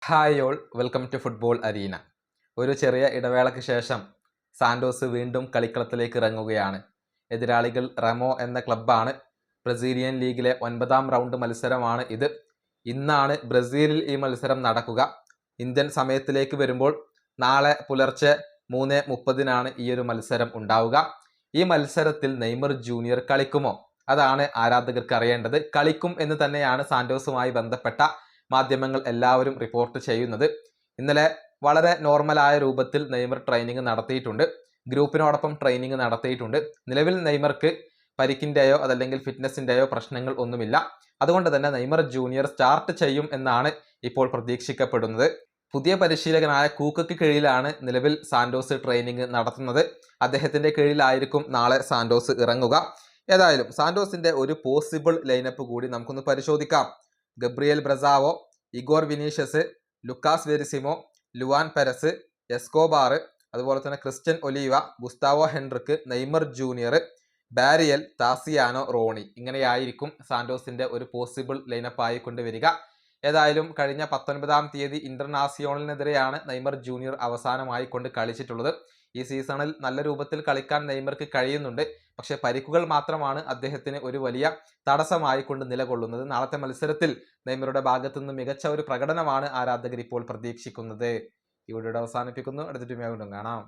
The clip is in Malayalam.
Hi all, welcome to football arena. ഒരു ചെറിയ ഇടവേളയ്ക്ക് ശേഷം സാന്റോസ് വീണ്ടും കളിക്കളത്തിലേക്ക് ഇറങ്ങുകയാണ്. എതിരാളികൾ റെമോ എന്ന ക്ലബ്ബാണ്. ബ്രസീലിയൻ ലീഗിലെ 9ാം റൗണ്ട് മത്സരമാണ് ഇത്. ഇന്നാണ് ബ്രസീലിൽ ഈ മത്സരം നടക്കുക. ഇന്ത്യൻ സമയത്തിലേക്ക് വരുമ്പോൾ നാളെ പുലർച്ചെ 3:30 ഈ ഒരു മത്സരം ഉണ്ടാവുക. ഈ മത്സരത്തിൽ നെയ്മർ ജൂനിയർ കളിക്കുമോ? അതാണ് ആരാധകർക്ക് അറിയേണ്ടത്. കളിക്കും എന്ന് തന്നെയാണ് സാന്റോസുമായി ബന്ധപ്പെട്ട മാധ്യമങ്ങൾ എല്ലാവരും റിപ്പോർട്ട് ചെയ്യുന്നത്. ഇന്നലെ വളരെ നോർമലായ രൂപത്തിൽ നെയ്മർ ട്രെയിനിങ് നടത്തിയിട്ടുണ്ട്. ഗ്രൂപ്പിനോടൊപ്പം ട്രെയിനിങ് നടത്തിയിട്ടുണ്ട്. നിലവിൽ നെയ്മർക്ക് പരിക്കിൻ്റെയോ അതല്ലെങ്കിൽ ഫിറ്റ്നസിൻ്റെയോ പ്രശ്നങ്ങൾ ഒന്നുമില്ല. അതുകൊണ്ട് തന്നെ നെയ്മർ ജൂനിയർ സ്റ്റാർട്ട് ചെയ്യും എന്നാണ് ഇപ്പോൾ പ്രതീക്ഷിക്കപ്പെടുന്നത്. പുതിയ പരിശീലകനായ കൂക്കയ്ക്ക് കീഴിലാണ് നിലവിൽ സാന്റോസ് ട്രെയിനിങ് നടത്തുന്നത്. അദ്ദേഹത്തിൻ്റെ കീഴിലായിരിക്കും നാളെ സാന്റോസ് ഇറങ്ങുക. ഏതായാലും സാന്റോസിൻ്റെ ഒരു പോസിബിൾ ലൈനപ്പ് കൂടി നമുക്കൊന്ന് പരിശോധിക്കാം. Gabriel Brazao, Igor Vinicius, Lucas Verissimo, Luan Peres, Escobar, അതുപോലെ തന്നെ Cristian Oliva, Gustavo Henrique, Neymar junior, Barreal, Thaciano, Rony. ഇങ്ങനെയായിരിക്കും സാന്റോസിന്റെ ഒരു പോസിബിൾ ലൈനപ്പ് ആയിക്കൊണ്ട് വരിക. ഏതായാലും കഴിഞ്ഞ 19-ാം തീയതി ഇന്റർനാസിയോണലിനെതിരെയാണ് നെയ്മർ ജൂനിയർ അവസാനമായി കൊണ്ട് കളിച്ചിട്ടുള്ളത്. ഈ സീസണിൽ നല്ല രൂപത്തിൽ കളിക്കാൻ നെയ്മർക്ക് കഴിയുന്നുണ്ട്. പക്ഷെ പരിക്കുകൾ മാത്രമാണ് അദ്ദേഹത്തിന് ഒരു വലിയ തടസ്സമായി കൊണ്ട് നിലകൊള്ളുന്നത്. നാളത്തെ മത്സരത്തിൽ നെയ്മറുടെ ഭാഗത്തു നിന്ന് മികച്ച ഒരു പ്രകടനമാണ് ആരാധകർ ഇപ്പോൾ പ്രതീക്ഷിക്കുന്നത്. ഈ വീഡിയോ അവസാനിപ്പിക്കുന്നു. അടുത്ത ടീം കാണാം.